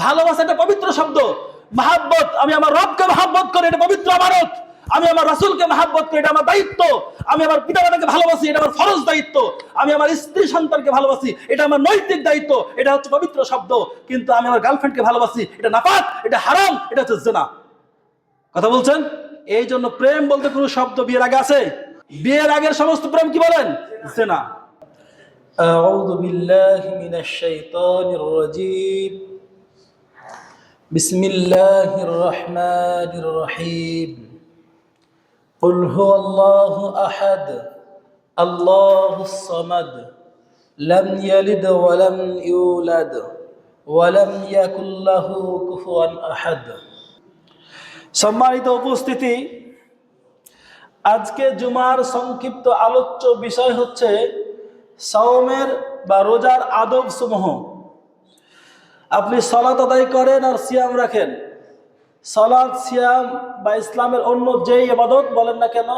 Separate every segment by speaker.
Speaker 1: ভালোবাসা একটা পবিত্র শব্দ। মাহাব্বত, আমি আমার রবকে মাহাব্বত করি, এটা পবিত্র আমানত। আমি আমার রাসূলকে মাহাব্বত করি, এটা আমার দায়িত্ব। আমি আমার পিতামাতাকে ভালোবাসি, এটা আমার ফরজ দায়িত্ব। আমি আমার স্ত্রী সন্তানকে ভালোবাসি, এটা আমার নৈতিক দায়িত্ব। এটা হচ্ছে পবিত্র শব্দ। কিন্তু আমি আমার গার্লফ্রেন্ডকে ভালোবাসি, এটা নাপাক, এটা হারাম, এটা হচ্ছে জিনা। কথা বলছেন? এই জন্য প্রেম বলতে কোনো শব্দ বিয়ের আগে আছে? বিয়ের আগের সমস্ত প্রেম কি বলেন? জিনা। আউযু বিল্লাহি মিনাশ শাইতানির রাজীম। বিসমিল্লাহির রহমানির রহিম। কুল হুয়াল্লাহু আহাদ, আল্লাহুস সামাদ, লাম ইয়ালিদ ওয়া লাম ইউলাদ ওয়া লাম ইয়াকুল লাহু কুফুয়ান আহাদ। সম্মানিত উপস্থিতি, আজকে জুমার সংক্ষিপ্ত আলোচ্য বিষয় হচ্ছে সাওমের বা রোজার আদব সমূহ। আপনি সালাত আদায় করেন আর সিয়াম রাখেন। সালাত, সিয়াম বা ইসলামের অন্য যেই ইবাদত বলেন না কেন,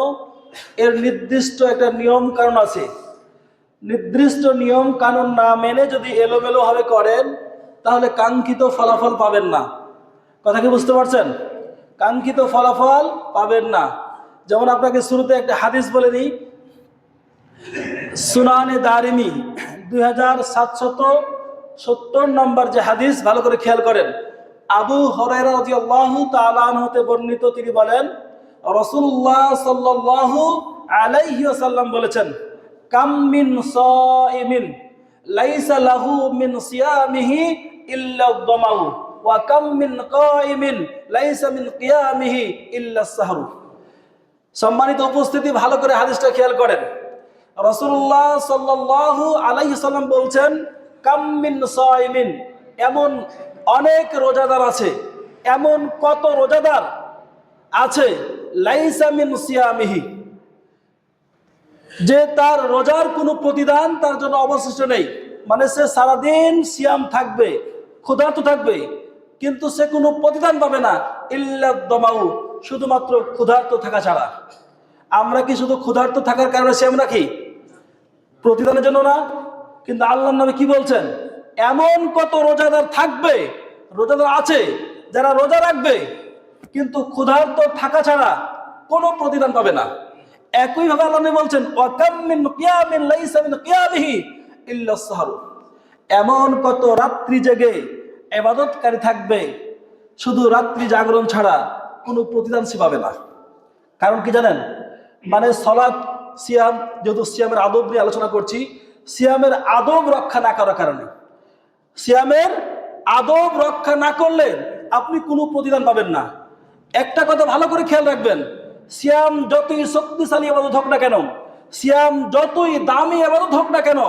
Speaker 1: এর নির্দিষ্ট একটা নিয়ম কানুন আছে। নির্দিষ্ট নিয়ম কানুন না মেনে যদি এলোমেলো ভাবে করেন, তাহলে কাঙ্ক্ষিত ফলাফল পাবেন না। কথা কি বুঝতে পারছেন? কাঙ্ক্ষিত ফলাফল পাবেন না। যেমন আপনাকে শুরুতে একটা হাদিস বলে দিই। সুনানে দারিমি 2770 নম্বর যে হাদিস, ভালো করে খেয়াল করেন। আবু হুরায়রা রাদিয়াল্লাহু তাআলা আনহু হতে বর্ণিত, তিনি বলেন রাসূলুল্লাহ সাল্লাল্লাহু আলাইহি ওয়াসাল্লাম বলেছেন, কাম মিন সাইমিন লাইসা লাহু মিন সিয়ামিহি ইল্লা আদ-দামাউ ওয়া কাম মিন কাইমিন লাইসা মিন কিয়ামিহি ইল্লা আস-সাহরু। সম্মানিত উপস্থিতি, ভালো করে হাদিসটা খেয়াল করেন। রাসূলুল্লাহ সাল্লাল্লাহু আলাইহি ওয়াসাল্লাম বলছেন, কাম মিন সাইমিন, এমন অনেক রোজাদার আছে, এমন কত রোজাদার আছে, লাইসা মিন সিয়ামিহি, যে তার রোজার কোনো প্রতিদান তার জন্য অবশিষ্ট নেই। মানে সে সারাদিন সিয়াম থাকবে, ক্ষুধার্ত থাকবে, কিন্তু সে কোনো প্রতিদান পাবে না। ইল্লা দমাউ, শুধুমাত্র ক্ষুধার্ত থাকা ছাড়া। আমরা কি শুধু ক্ষুধার্ত থাকার কারণে সিয়াম রাখি? প্রতিদানের জন্য না। কিন্তু আল্লাহর নবী কি বলছেন? এমন কত রোজাদার থাকবে, রোজাদার আছে যারা রোজা রাখবে কিন্তু ক্ষুধার্ত থাকা ছাড়া কোনো প্রতিদান পাবে না। একইভাবে আল্লাহ নবী বলছেন, ওয়াকাম মিন কিয়ামিন লাইসা মিন কিয়ামিহি ইল্লা আস-সাহর, এমন কত রাত্রি জেগে ইবাদতকারী থাকবে, শুধু রাত্রি জাগরণ ছাড়া কোনো প্রতিদান সে পাবে না। কারণ কি জানেন? মানে সালাত, সিয়াম, যেহেতু সিয়ামের আদব নিয়ে আলোচনা করছি, সিয়ামের আদব রক্ষা না করার কারণে, সিয়ামের আদব রক্ষা না করলে আপনি কোনো প্রতিদান পাবেন না। একটা কথা ভালো করে খেয়াল রাখবেন, সিয়াম যতই শক্তিশালী ইবাদত হোক না কেন, সিয়াম যতই দামি ইবাদত হোক না কেন,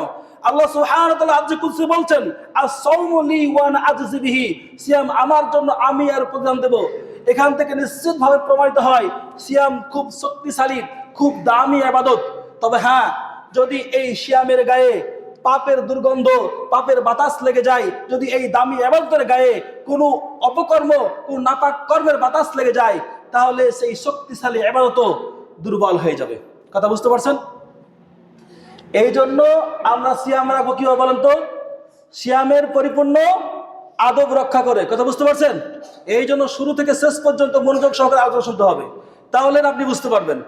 Speaker 1: আল্লাহ সুবহানাহু ওয়া তাআলা আয়াতুল কুরসি বলছেন, আস-সাওমু লি ওয়া আনা আজজি বিহি, সিয়াম আমার জন্য, আমি আর প্রতিদান দেব। এখান থেকে নিশ্চিতভাবে প্রমাণিত হয় সিয়াম খুব শক্তিশালী, খুব দামি ইবাদত। তবে হ্যাঁ, যদি এই সিয়ামের গায়ে পাপের দুর্গন্ধ, পাপের বাতাস লেগে যায়, যদি এই দামি ইবাদতের গায়ে কোনো অপকর্ম, কোনো নাপাক কর্মের বাতাস লেগে যায়, তাহলে সেই শক্তিশালী ইবাদত দুর্বল হয়ে যাবে। কথা বুঝতে পারছেন? এই জন্য আমরা সিয়াম রাখবো কিভাবে বলেন তো? সিয়ামের পরিপূর্ণ আদব রক্ষা করে। কথা বুঝতে পারছেন? এই জন্য শুরু থেকে শেষ পর্যন্ত মনোযোগ সহকারে আলোচনা শুনতে হবে, তাহলে আপনি বুঝতে পারবেন।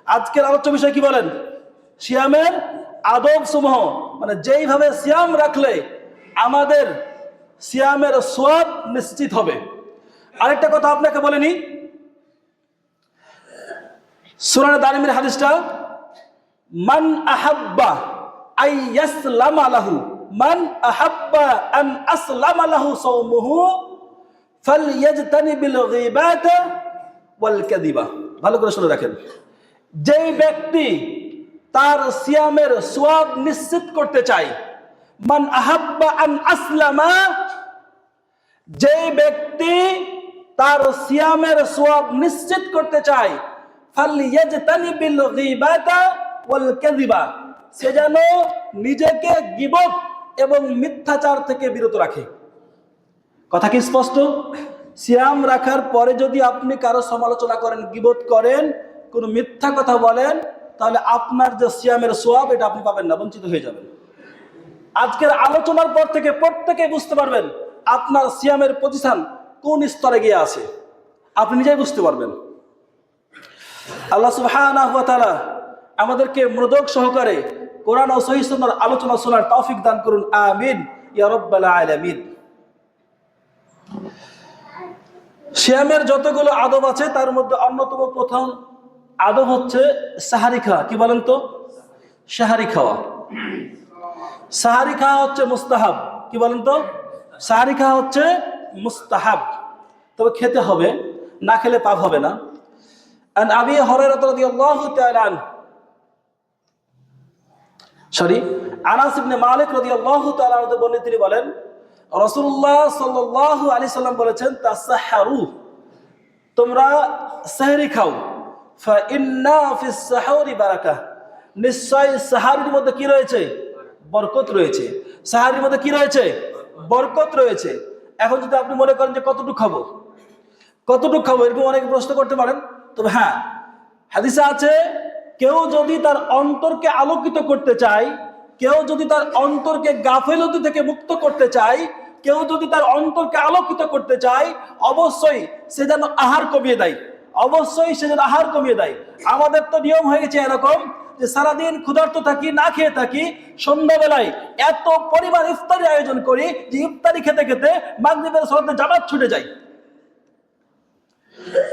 Speaker 1: আজকের আলোচ্য বিষয় কি বলেন? সিয়ামের আদব সমূহ, মানে যেইভাবে সিয়াম রাখলে আমাদের সিয়ামের সওয়াব নিশ্চিত হবে। আরেকটা কথা আপনাকে বলেনি, সূরা দারিমির হাদিসটা, মান আহাব্বা আই ইয়াসলামা লাহু, মান আহাব্বা আন আসলামা লাহু সাওমুহু ফালইয়াজতানিবিল গীবাতা ওয়াল কাযিবা। ভালো করে শুনে রাখেন, যেই ব্যক্তি তার সিয়ামের সওয়াব নিশ্চিত করতে চায়, মান আহাব্বা আন আসলামা, যেই ব্যক্তি তার সিয়ামের সওয়াব নিশ্চিত করতে চায়, ফালইয়াজতানিবিল গীবাতা ওয়াল কাযিবা, সে যেন নিজেকে গীবত এবং মিথ্যাচার থেকে বিরত রাখে। কথা কি স্পষ্ট? সিয়াম রাখার পরে যদি আপনি কারো সমালোচনা করেন, গীবত করেন, কোনো মিথ্যা কথা বলেন, তাহলে আপনার যে সিয়ামের সওয়াব এটা আপনি পাবেন না, বঞ্চিত হয়ে যাবেন। আজকের আলোচনার পর থেকে প্রত্যেকে বুঝতে পারবেন আপনার সিয়ামের প্রতিষ্ঠান কোন স্তরে গিয়ে আছে আপনি নিজেই বুঝতে পারবেন। আল্লাহ সুবহানাহু ওয়া তাআলা আমাদেরকে মনোযোগ সহকারে কোরআন ও সহিহ সুন্নাহর আলোচনা শোনার তৌফিক দান করুন, আমিন ইয়া রাব্বাল আলামিন। সিয়ামের যতগুলো আদব আছে তার মধ্যে অন্যতম প্রথম আদব হচ্ছে সাহারি খাওয়া। কি বলেন তো? সাহারি খাওয়া। সাহারি খাওয়া হচ্ছে মুস্তাহাব। কি বলেন তো? সাহারি খাওয়া হচ্ছে মুস্তাহাব, তবে খেতে হবে, না খেলে পাপ হবে না। আন আবি হুরায়রা রাদিয়াল্লাহু তাআলা আনাস ইবনে মালিক রাদিয়াল্লাহু তাআলা বর্ণিত তিনি বলেন রাসূলুল্লাহ সাল্লাল্লাহু আলাইহি সাল্লাম বলেছেন তাসাহহারু, তোমরা সেহরি খাও, ফা ইন্না ফিস সাহুরি বারাকাহ, নিশ্চয় সাহারির মধ্যে কি রয়েছে? বরকত রয়েছে। সাহারির মধ্যে কি রয়েছে? বরকত রয়েছে। এখন যদি আপনি মনে করেন যে কতটুকু খাবো এরকম অনেক প্রশ্ন করতে পারেন। তবে হ্যাঁ, হাদিসে আছে কেউ যদি তার অন্তরকে আলোকিত করতে চায়, কেউ যদি তার অন্তরকে গাফেলতি থেকে মুক্ত করতে চায়, কেউ যদি তার অন্তরকে আলোকিত করতে চায়, অবশ্যই সে যেন আহার কমিয়ে দেয়। আমাদের তো নিয়ম হয়ে গেছে এরকম যে সারাদিন ক্ষুধার্ত থাকি, না খেয়ে থাকি, সন্ধ্যাবেলায় এত পরিমাণ ইফতারি আয়োজন করি যে ইফতারি খেতে খেতে মাগরিবের সালাতে জামাত ছুটে যায়।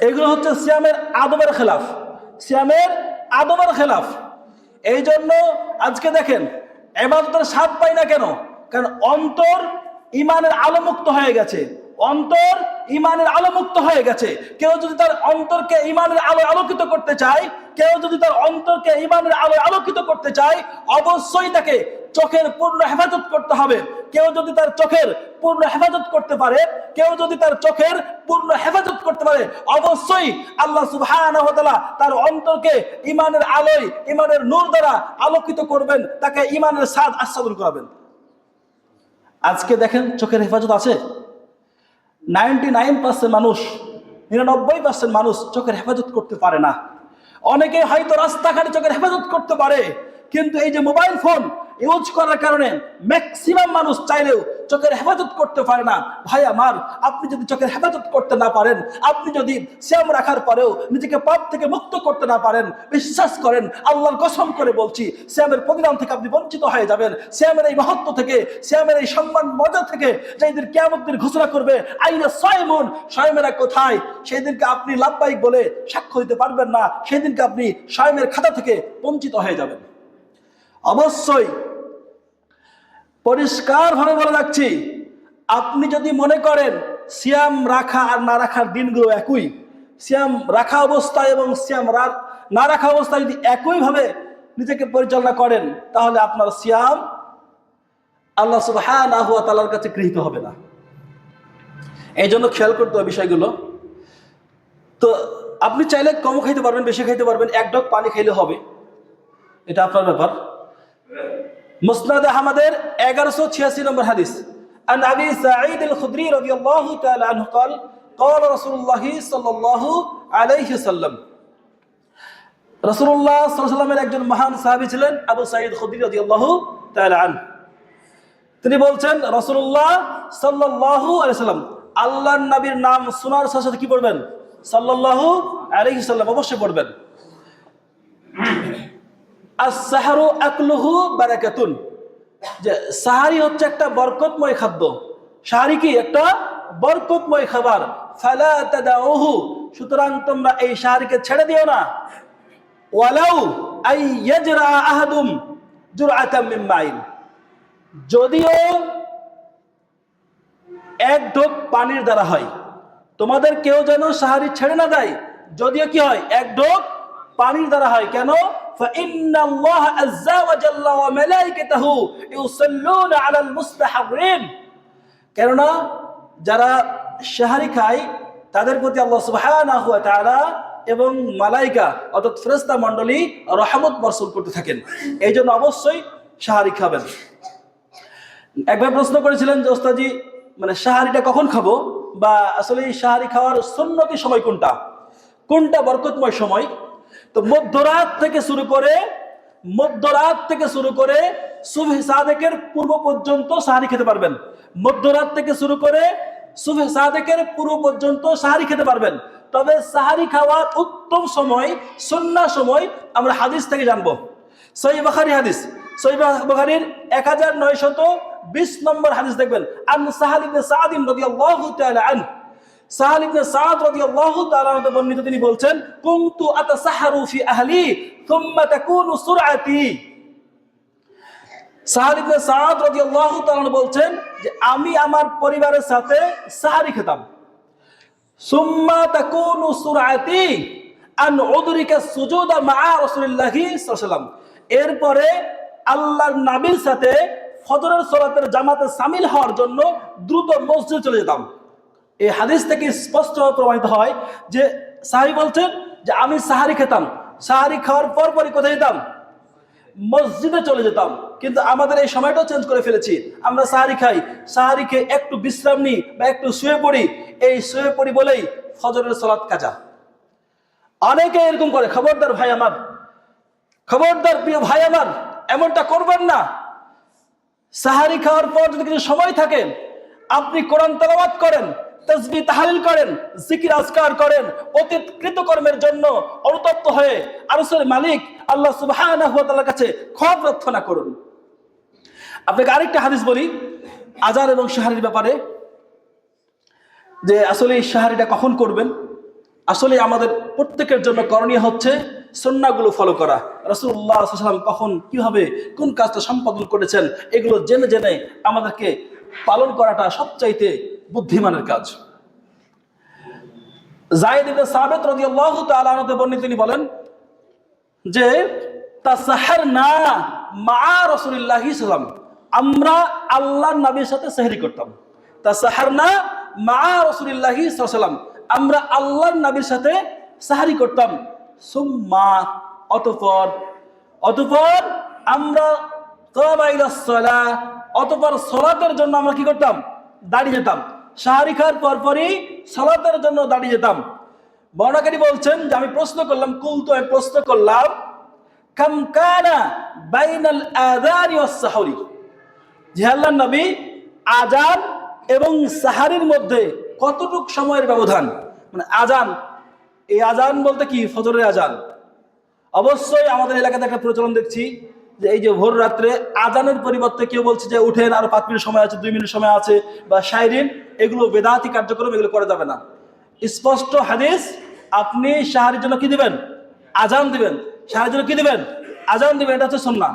Speaker 1: এগুলো হচ্ছে সিয়ামের আদবের খেলাফ। এই জন্য আজকে দেখেন ইবাদতের স্বাদ পাই না কেন? কারণ অন্তর ঈমানের আলোমুক্ত হয়ে গেছে। কেউ যদি তার অন্তরকে ঈমানের আলোয় আলোকিত করতে চায়, অবশ্যই তাকে চোখের পূর্ণ হেফাজত করতে হবে। কেউ যদি তার চোখের পূর্ণ হেফাজত করতে পারে, অবশ্যই আল্লাহ সুবহানাহু ওয়া তাআলা তার অন্তরকে ঈমানের আলোয়, ঈমানের নূর দ্বারা আলোকিত করবেন, তাকে ঈমানের স্বাদ আস্বাদন করাবেন। আজকে দেখেন চোখের হেফাজত আছে? 99% মানুষ চোখের হেফাজত করতে পারে না। অনেকে হয়তো রাস্তাঘাটে চোখের হেফাজত করতে পারে, কিন্তু এই যে মোবাইল ফোন ইউজ করার কারণে ম্যাক্সিমাম মানুষ চাইলেও চোখের হেফাজত করতে পারে না। ভাই আমার, আপনি যদি চোখের হেফাজত করতে না পারেন, আপনি যদি সিয়াম রাখার পরেও নিজেকে পাপ থেকে মুক্ত করতে না পারেন, বিশ্বাস করেন, আল্লাহর কসম করে বলছি, সিয়ামের প্রতিদান থেকে আপনি বঞ্চিত হয়ে যাবেন। সিয়ামের এই মহত্ব থেকে, সিয়ামের এই সম্মান মজা থেকে যেই দিন কিয়ামত দিন ঘোষণা করবে আইনা সাইমুন, সাইমেরা কোথায়, সেই দিনকে আপনি লাব্বাইক বলে সাক্ষ্য দিতে পারবেন না। সেই দিনকে আপনি সাইমের খাতা থেকে বঞ্চিত হয়ে যাবেন। অবশ্যই পরিষ্কার ভাবে বলে রাখছি, আপনি যদি মনে করেন সিয়াম রাখা আর না রাখার দিনগুলো একই, সিয়াম রাখা অবস্থায় এবং সিয়াম না রাখা অবস্থায় যদি একই ভাবে নিজেকে পরিচালনা করেন, তাহলে আপনার সিয়াম আল্লাহ সুবহানাহু ওয়া তাআলার কাছে গৃহীত হবে না। এই জন্য খেয়াল করতে হবে বিষয়গুলো। তো আপনি চাইলে কম খাইতে পারবেন, বেশি খাইতে পারবেন, এক ঢোক পানি খাইলে হবে, এটা আপনার ব্যাপার। মুসনাদ আহমদের 1186 নম্বর হাদিস, আন আবি সাঈদ আল-খুদরি রাদিয়াল্লাহু তাআলা আনহু قال قال رسول الله صلى الله عليه وسلم, রাসূলুল্লাহ সাল্লাল্লাহু আলাইহি ওয়াসাল্লামের একজন মহান সাহাবী ছিলেন আবু সাঈদ খুদরি রাদিয়াল্লাহু তাআলা আনহু। তিনি বলছেন রাসূলুল্লাহ সাল্লাল্লাহু আলাইহি ওয়াসাল্লাম, আল্লাহর নবীর নাম শোনার সাথে সাথে কি পড়বেন? সাল্লাল্লাহু আলাইহি ওয়াসাল্লাম অবশ্যই পড়বেন। as-sahru আকলুহু বারাকাতুন, যে সাহারি হচ্ছে একটা বরকতময় খাদ্য। সাহারি কি? একটা বরকতময় খাবার। ফালা তাদাউহু, সুতরাং তোমরা এই সাহারিকে ছেড়ে দিও না। ওয়ালাউ আই ইয়াজরা আহাদুম জুরআতাম মিন মাইন, যদিও এক ঢোক পানির দ্বারা হয়। তোমাদের কেউ যেন সাহারি ছেড়ে না দেয়, যদিও কি হয়? এক ঢোক পানির দ্বারা হয়। কেন? فإن الله عز وجل وملائكته يصلون على المستحضرين, কেননা যারা সাহারি খায় তাদের প্রতি আল্লাহ সুবহানাহু ওয়া তাআলা এবং মালাইকা অর্থাৎ ফেরেশতা মণ্ডলী রহমত বর্ষণ করতে থাকেন। এই জন্য অবশ্যই সাহারি খাবেন। একবার প্রশ্ন করেছিলেন যে ওস্তাদজি, মানে সাহারিটা কখন খাবো, বা আসলে এই সাহারি খাওয়ার সুন্নতি সময় কোনটা বরকতময় সময়? তো মধ্যরাত থেকে শুরু করে মধ্যরাত থেকে শুরু করে সুবহে সাদেকের পূর্ব পর্যন্ত সাহারি খেতে পারবেন। মধ্যরাত থেকে শুরু করে সুবহে সাদেকের পূর্ব পর্যন্ত সাহারি খেতে পারবেন। তবে সাহারি খাওয়ার উত্তম সময়, সুন্নাহ সময় আমরা হাদিস থেকে জানবো। সহিহ বুখারী হাদিস, সহিহ বুখারীর 1920 নম্বর হাদিস দেখবেন। আন সাহাল ইবনে সাদ রাদিয়াল্লাহু তাআলা আনহু, সাহাল ইবনে সাদ রাদিয়াল্লাহু তাআলা আনহু বর্ণিত, তিনি বলছেন, কুনতু আতাসাহারু ফি আহলি থুম্মা তাকুনু সুরআতি। সাহাল ইবনে সাদ রাদিয়াল্লাহু তাআলা আনহু বলছেন যে আমি আমার পরিবারের সাথে সাহারি খেতাম। সুম্মা তাকুনু সুরআতি আন উদরিকা সুজুদা মা'a রাসূলিল্লাহি সাল্লাল্লাহু আলাইহি ওয়াসাল্লাম। এরপরে আল্লাহর নবীর সাথে ফজরের সালাতের জামাতে শামিল হওয়ার জন্য দ্রুত মসজিদে চলে যেতাম। এই হাদিস থেকে স্পষ্ট প্রমাণিত হয় যে সাহাবী বলছেন যে আমি সাহারি খেতাম, সাহারি খাওয়ার পরপরই কোথায় যেতাম? মসজিদে চলে যেতাম। কিন্তু আমাদের এই সময়টাও চেঞ্জ করে ফেলেছি। আমরা সাহারি খাই, সাহারি খেয়ে একটু বিশ্রাম নিই বা একটু শুয়ে পড়ি, এই শুয়ে পড়ি বলেই ফজরের সালাত কাজা। অনেকে এরকম করে। খবরদার ভাই আমার, খবরদার প্রিয় ভাই আমার, এমনটা করবেন না। সাহারি খাওয়ার পর যদি কিছু সময় থাকে, আপনি কোরআন তেলাওয়াত করেন, তাসবিহ তাহলিল করেন, জিকির আজকার করেন, অতীত কৃতকর্মের জন্য অনুতপ্ত হয়ে আরশের মালিক আল্লাহ সুবহানাহু ওয়া তাআলার কাছে ক্ষমা প্রার্থনা করুন। আপনাকে আরেকটা হাদিস বলি আযান এবং সাহারির ব্যাপারে, যে আসলে এই সাহারিটা কখন করবেন। আসলে আমাদের প্রত্যেকের জন্য করণীয় হচ্ছে সুন্নাহগুলো ফলো করা। রাসূলুল্লাহ সাল্লাল্লাহু আলাইহি ওয়াসাল্লাম কখন, কিভাবে, কোন কাজটা সম্পাদন করেছেন, এগুলো জেনে জেনে আমাদেরকে পালন করাটা সবচাইতে বুদ্ধিমানের কাজ। যায়েদ ইবনে সাবিত রাদিয়াল্লাহু তাআলা আনহু বর্ণিত, তিনি বলেন যে তাসাহারনা মা'a রাসূলিল্লাহি সাল্লাল্লাহু আলাইহি ওয়াসাল্লাম, আমরা আল্লাহর নবীর সাথে সেহরি করতাম। তাসাহারনা মা'a রাসূলিল্লাহি সাল্লাল্লাহু আলাইহি ওয়াসাল্লাম, আমরা আল্লাহর নবীর সাথে সাহারি করতাম। সুম্মা, অতঃপর আমরা কামা ইলাস সালাহ, অতঃপর সালাতের জন্য আমরা কি করতাম? দাঁড়িয়ে যেতাম। সাহারি খাওয়ার পরপরই সালাতের জন্য দাঁড়িয়ে যেতাম। বর্ণনাকারী বলছেন যে আমি প্রশ্ন করলাম, কুলতু, আমি প্রশ্ন করলাম, কাম কানা বাইনাল আযানি ওয়াস সাহরি, যে আল্লাহর নবী আযান এবং সাহারির মধ্যে কতটুক সময়ের ব্যবধান। মানে আযান, এই আযান বলতে কি? ফজরের আযান। অবশ্যই আমাদের এলাকাতে একটা প্রচলন দেখছি যে এই যে ভোর রাত্রে আযানের পরিবর্তে কেউ বলছে যে উঠেন, আর 5 মিনিট সময় আছে, 2 মিনিট সময় আছে, বা শায়রিন, এগুলো বেদাতি কার্যক্রম, এগুলো করা যাবে না। স্পষ্ট হাদিস, আপনি সাহারির জন্য কি দিবেন? আযান দিবেন। সাহারির জন্য কি দিবেন? আযান দিবেন। এটা হচ্ছে সুন্নাহ।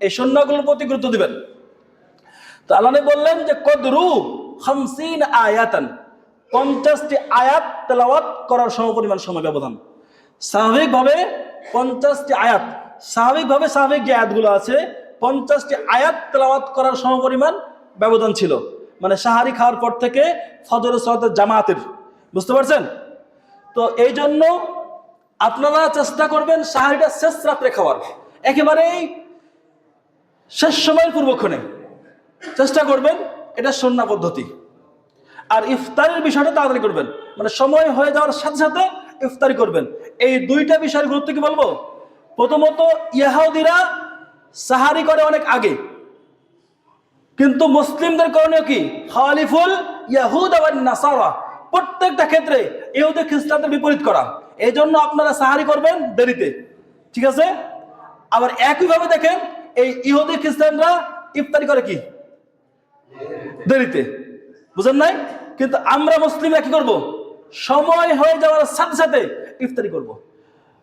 Speaker 1: এই সুন্নাহগুলোর প্রতি গুরুত্ব দিবেন। তো আল্লাহ বললেন যে কদরু 50 আয়াতান, 50টি আয়াত তেলাওয়াত করার সমপরিমাণ সময় ব্যবধান। স্বাভাবিকভাবে 50টি আয়াত, স্বাভাবিক যে আয়াতগুলো আছে 50টি আয়াত তেলাওয়াত করার সমপরিমাণ ব্যবধান ছিল। মানে সাহারি খাওয়ার পর থেকে ফজরের সালাতের জামাতের, বুঝতে পারছেন? তো এই জন্য আপনারা চেষ্টা করবেন সাহারিটা শেষ রাত্রে খাওয়ার, একেবারেই শেষ সময়ের পূর্বক্ষণে চেষ্টা করবেন। এটা সুন্নাহ পদ্ধতি। আর ইফতারের বিষয়টা তাড়াতাড়ি করবেন, মানে সময় হয়ে যাওয়ার সাথে সাথে ইফতারি করবেন। এই দুইটা বিষয়ের গুরুত্ব কি বলবো। প্রথমত, ইহুদিরা সাহারি করে অনেক আগে, কিন্তু মুসলিমদের করণীয় কি? খালিফুল ইয়াহুদ ওয়ান নাসারা, প্রত্যেকটা ক্ষেত্রে ইহুদি খ্রিস্টানদের বিপরীত করা। এই জন্য আপনারা সাহারি করবেন দেরিতে, ঠিক আছে? আবার একইভাবে দেখেন, এই ইহুদি খ্রিস্টানরা ইফতারি করে কি? দেরিতে, বুঝেন নাই? কিন্তু আমরা মুসলিমরা কি করব? সময় হয়ে যাওয়ার সাথে সাথে ইফতারি করব।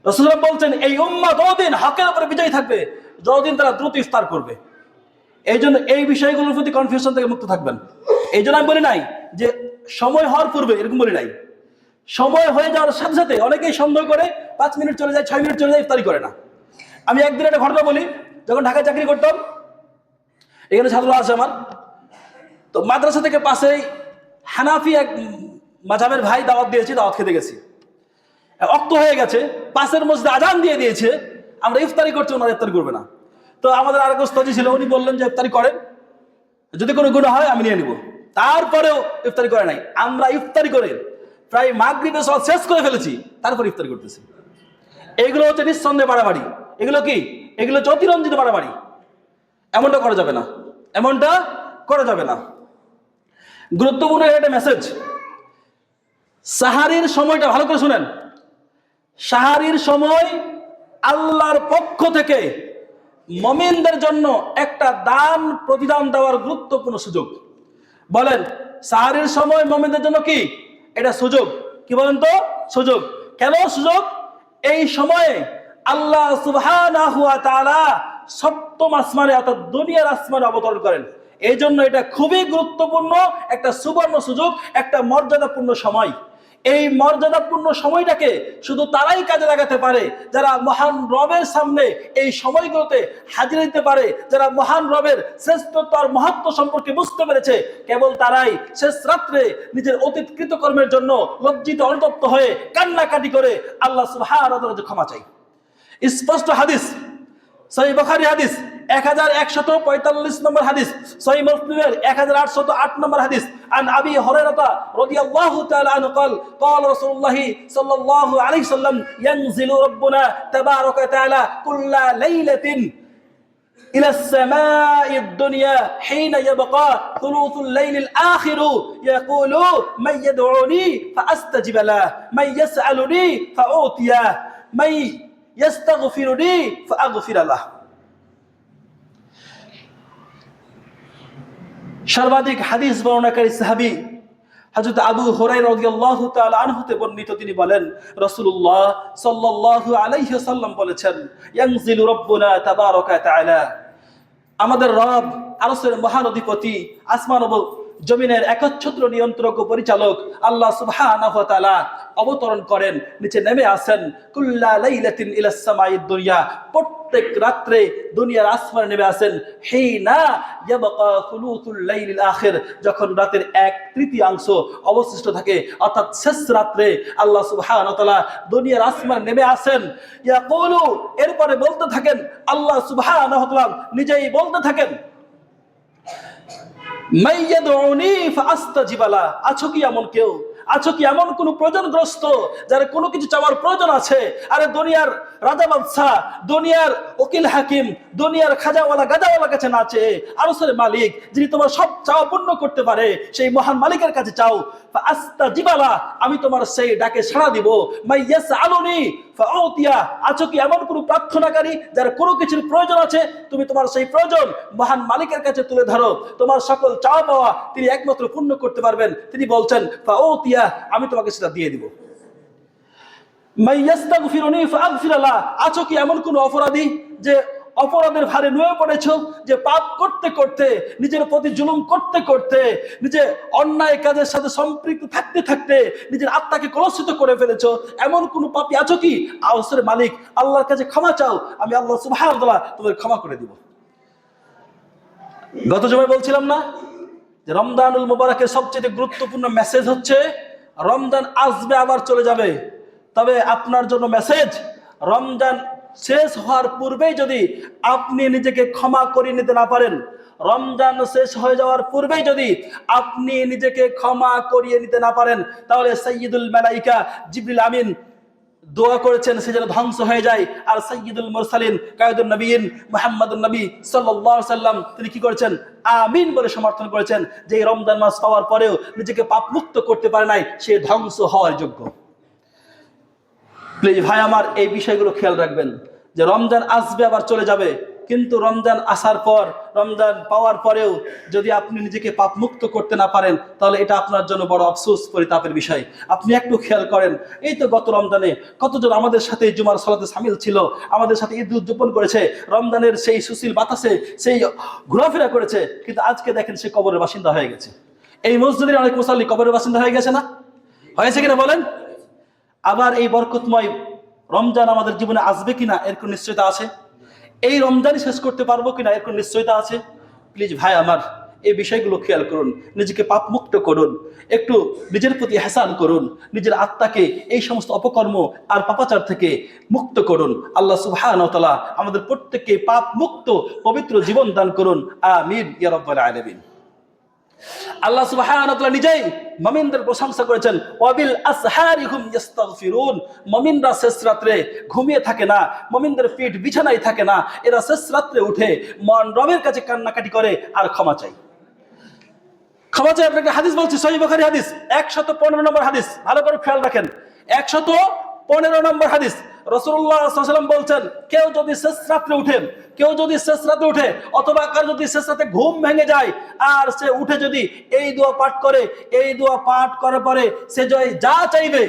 Speaker 1: রাসূলুল্লাহ বলছেন এই উম্মত যতদিন হকের উপরে বিজয়ী থাকবে, যতদিন তারা দ্রুত ইফতার করবে। এই জন্য এই বিষয়গুলোর প্রতি কনফিউশন থেকে মুক্ত থাকবেন। এই জন্য আমি বলি নাই যে সময় হওয়ার পূর্বে, এরকম বলি নাই। সময় হয়ে যাওয়ার সাথে সাথে অনেকেই সন্দেহ করে 5 মিনিট চলে যায়, 6 মিনিট চলে যায়, ইফতারি করে না। আমি একদিন একটা ঘটনা বলি। যখন ঢাকায় চাকরি করতাম, এখানে ছাত্র আছে আমার, তো মাদ্রাসা থেকে পাশেই হানাফি এক মাযহাবের ভাই দাওয়াত দিয়েছে, দাওয়াত খেতে গেছি। অক্ত হয়ে গেছে, পাশের মসজিদে আজান দিয়ে দিয়েছে, আমরা ইফতারি করছি, ওনারা ইফতারি করবে না। তো আমাদের আরেক ওস্তাদ ছিল, উনি বললেন যে ইফতারি করেন, যদি কোনো গুনাহ হয় আমি নিয়ে নিব। তারপরেও ইফতারি করে নাই। আমরা ইফতারি করে প্রায় মাগরিবের সালাত শেষ করে ফেলেছি, তারপর ইফতারি করতেছি। এগুলো হচ্ছে নিঃসন্দেহে বাড়াবাড়ি। এগুলো কি? এগুলো হচ্ছে অতিরঞ্জিত বাড়াবাড়ি। এমনটা করা যাবে না, এমনটা করা যাবে না। গুরুত্বপূর্ণ একটা মেসেজ, সাহারির সময়টা ভালো করে শুনেন। সাহারির সময় আল্লাহর পক্ষ থেকে মুমিনদের জন্য একটা দান প্রতিদান দেওয়ার গুরুত্বপূর্ণ সুযোগ। বলেন, সাহারির সময় মুমিনদের জন্য কি এটা সুযোগ? কি বলেন তো? সুযোগ। কেন সুযোগ? এই সময়ে আল্লাহ সুবহানাহু ওয়া তাআলা সপ্তম আসমানে অর্থাৎ দুনিয়ার আসমানে অবতরণ করেন। এই জন্য এটা খুবই গুরুত্বপূর্ণ একটা সুবর্ণ সুযোগ, একটা মর্যাদাপূর্ণ সময়। এই মর্যাদাপূর্ণ সময়টাকে শুধু তারাই কাজে লাগাতে পারে যারা মহান রবের সামনে এই সময়গুলোতে হাজির হতে পারে, যারা মহান রবের শ্রেষ্ঠত্ব আর মহত্ব সম্পর্কে বুঝতে পেরেছে। কেবল তারাই শেষ রাত্রে নিজের অতীত কৃতকর্মের জন্য লজ্জিত অনুতপ্ত হয়ে কান্নাকাটি করে আল্লাহ সুবহানাহু ওয়া তাআলার ক্ষমা চায়। স্পষ্ট হাদিস, সহিহ বুখারী হাদিস 1145 নম্বর হাদিস, সহিহ মুসলিমের 1808 নম্বর হাদিস। আন আবি হুরায়রা রাদিয়াল্লাহু তাআলা আনহু قال قال رسول الله صلى الله عليه وسلم ينزل ربنا تبارك وتعالى كل ليلة إلى السماء الدنيا حين يبقى ثلث الليل الآخر يقول من يدعوني فأستجب له من يسألني فأعطيه من يستغفرني فأغفر له। সর্বাধিক হাদিস বর্ণনাকারী সাহাবী হযরত আবু হুরায়রা রাদিয়াল্লাহু তাআলা আনহু তে বর্ণিত, তিনি বলেন রাসূলুল্লাহ সাল্লাল্লাহু আলাইহি ওয়াসাল্লাম বলেছেন, ইয়ানজিলু রাব্বুনা তাবারাকা তাআলা, আমাদের রব আরশের মহান অধিপতি, আসমান ও জমিনের একচ্ছত্র নিয়ন্ত্রক ও পরিচালক আল্লাহ সুবহানাহু ওয়া তাআলা অবতরণ করেন, নিচে নেমে আসেন। কুল্লা লাইলাতিন ইলাস সামাইদ দুনিয়া, প্রত্যেক রাত্রে দুনিয়ার আসমানে নেমে আসেন। হিনা ইয়াবকা সুলুসুল লাইলিল আখির, যখন রাতের 1/3 অবশিষ্ট থাকে, অর্থাৎ শেষ রাত্রে আল্লাহ সুবহানাহু ওয়া তাআলা দুনিয়ার আসমানে নেমে আসেন। ইয়াকুলু, এরপরে বলতে থাকেন, আল্লাহ সুবহানাহু ওয়া তাআলা নিজেই বলতে থাকেন, মাইয়াদউনি ফাআস্তাজিব লা, আছো কি এমন কেউ, আছো কি এমন কোন প্রয়োজনগ্রস্ত যার কোনো কিছু চাওয়ার প্রয়োজন আছে? আরে দুনিয়ার রাজা বাদশা, দুনিয়ার উকিল হাকিম, দুনিয়ার খাজাওয়ালা গাজাওয়ালা কাছে না চেয়ে আরশের মালিক, যিনি তোমার সব চাওয়া পূর্ণ করতে পারে, সেই মহান মালিকের কাছে চাও। ফাআস্তাজিব লা, আমি তোমার সেই ডাকে সাড়া দিব। মাইয়াসআলুনি ফাউতিয়া, আছো কি এমন কোন প্রার্থনাকারী যার কোনো কিছুর প্রয়োজন আছে, তুমি তোমার সেই প্রয়োজন মহান মালিকের কাছে তুলে ধরো। তোমার সকল চাওয়া পাওয়া তিনি একমাত্র পূর্ণ করতে পারবেন। তিনি বলছেন ফাউতিয়া, আমি তোমাকে সেটা দিয়ে দিব। মাইয়াস্তাগফিরুনি ফাগফির লা, আছো কি এমন কোন অপরাধী যে অপরাধের ভারে নুয়ে পড়েছো, যে পাপ করতে করতে, নিজের প্রতি জুলুম করতে করতে, নিজে অন্যায় কাজের সাথে সম্পৃক্ত থাকতে থাকতে নিজের আত্মাকে কলুষিত করে ফেলেছো, এমন কোন পাপী আছো কি? আরশের মালিক আল্লাহর কাছে ক্ষমা চাও, আমি আল্লাহ সুবহানাহু ওয়া তাআলা তোমাকে ক্ষমা করে দিব। গত জুমায় বলছিলাম না যে রমজানুল মুবারকের সবচেয়ে গুরুত্বপূর্ণ মেসেজ হচ্ছে রমজান আসবে আবার চলে যাবে। তবে আপনার জন্য মেসেজ, রমজান শেষ হওয়ার পূর্বেই যদি আপনি নিজেকে ক্ষমা করে নিতে না পারেন, রমজান শেষ হয়ে যাওয়ার পূর্বেই যদি আপনি নিজেকে ক্ষমা করিয়ে নিতে না পারেন, তাহলে সাইয়্যিদুল মালাইকা জিবরিল আমিন দোয়া করেছেন সে যেন ধ্বংস হয়ে যায়। আর সাইয়্যিদুল মুরসালিন কায়েদুন নবীন মুহাম্মদুন নবী সাল্লাল্লাহু আলাইহি সাল্লাম তিনি কি করেছেন? আমিন বলে সমর্থন করেছেন যে এই রমজান মাস পাওয়ার পরেও নিজেকে পাপ মুক্ত করতে পারে নাই, সে ধ্বংস হওয়ার যোগ্য। প্লিজ ভাই আমার, এই বিষয়গুলো খেয়াল রাখবেন যে রমজান আসবে আবার চলে যাবে, কিন্তু রমজান আসার পর, রমজান পাওয়ার পরেও যদি আপনি নিজেকে পাপ মুক্ত করতে না পারেন, তাহলে এটা আপনার জন্য বড় আফসোস, পরিতাপের বিষয়। আপনি একটু খেয়াল করেন, এই তো গত রমজানে কতজন আমাদের সাথে জুমার সালাতে শামিল ছিল, আমাদের সাথে ঈদ উদযাপন করেছে, রমজানের সেই সুশীল বাতাসে সেই ঘোরাফেরা করেছে, কিন্তু আজকে দেখেন সে কবরের বাসিন্দা হয়ে গেছে। এই মসজিদের অনেক মুসাল্লি কবরের বাসিন্দা হয়ে গেছে না? হয়েছে কিনা বলেন? আবার এই বরকতময় রমজান আমাদের জীবনে আসবে কিনা এর কোন নিশ্চয়তা আছে? এই রমজানই শেষ করতে পারবো কিনা এর কোন নিশ্চয়তা আছে? প্লিজ ভাই আমার, এই বিষয়গুলো খেয়াল করুন, নিজেকে পাপ মুক্ত করুন, একটু নিজের প্রতি ইহসান করুন, নিজের আত্মাকে এই সমস্ত অপকর্ম আর পাপাচার থেকে মুক্ত করুন। আল্লাহ সুবহানাহু ওয়া তাআলা আমাদের প্রত্যেককে পাপ মুক্ত পবিত্র জীবন দান করুন। আমিন ইয়া রাব্বাল আলামিন। আল্লাহ সুবহানাহু ওয়া তাআলা নিজেই মুমিনদের প্রশংসা করেছেন, ওয়াবিল আসহারিহুম ইস্তাগফিরুন। মুমিনরা শেষ রাতে ঘুমিয়ে থাকে না, মুমিনদের পিঠ বিছানায় থাকে না, এরা শেষ রাতে উঠে মন রবের কাছে কান্নাকাটি করে আর ক্ষমা চায়। ক্ষমা চাই। আপনাকে হাদিস বলছি, সহিহ বুখারী হাদিস 115 নম্বর হাদিস, ভালো করে খেয়াল রাখেন। 115 নম্বর হাদিস, রাসূলুল্লাহ সাল্লাল্লাহু আলাইহি ওয়াসাল্লাম বলছেন, কেউ যদি শেষ রাতে উঠে অথবা কার যদি শেষ রাতে ঘুম ভেঙে যায় আর সে উঠে যদি এই দোয়া পাঠ করে, এই দোয়া পাঠ করার পরে সে যা চাইবে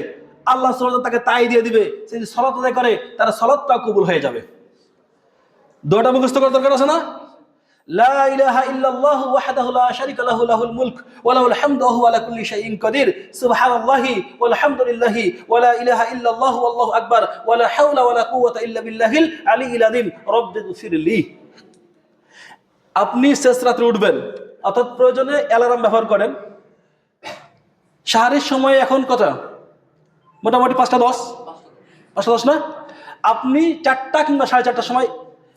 Speaker 1: আল্লাহ সুবহানাহু ওয়া তাআলা তাকে তাই দিয়ে দিবে। সে যদি সালাত আদায় করে তার সালাতটা কবুল হয়ে যাবে। দোয়াটা মুখস্থ করার দরকার আছে না? লা ইলাহা ইল্লাল্লাহু ওয়াহদাহু লা শারীকা লাহু লাহুল মুলক ওয়া লাহুল হামদু ওয়া হুয়া আলা কুল্লি শাইইন কাদির সুবহানাল্লাহি ওয়াল হামদুলিল্লাহি ওয়া লা ইলাহা ইল্লাল্লাহু ওয়াল্লাহু আকবার ওয়া লা হাওলা ওয়া লা কুওয়াতা ইল্লা বিল্লাহিল আলিয়্যিল আযীম রব্বিগফিরলি। আপনি শেষ রাতে উঠবেন, অর্থাৎ প্রয়োজনে অ্যালার্ম ব্যবহার করেন। সাহারির সময় এখন কত? মোটামুটি 5:10 না? আপনি 4টা কিংবা 4:30টার সময়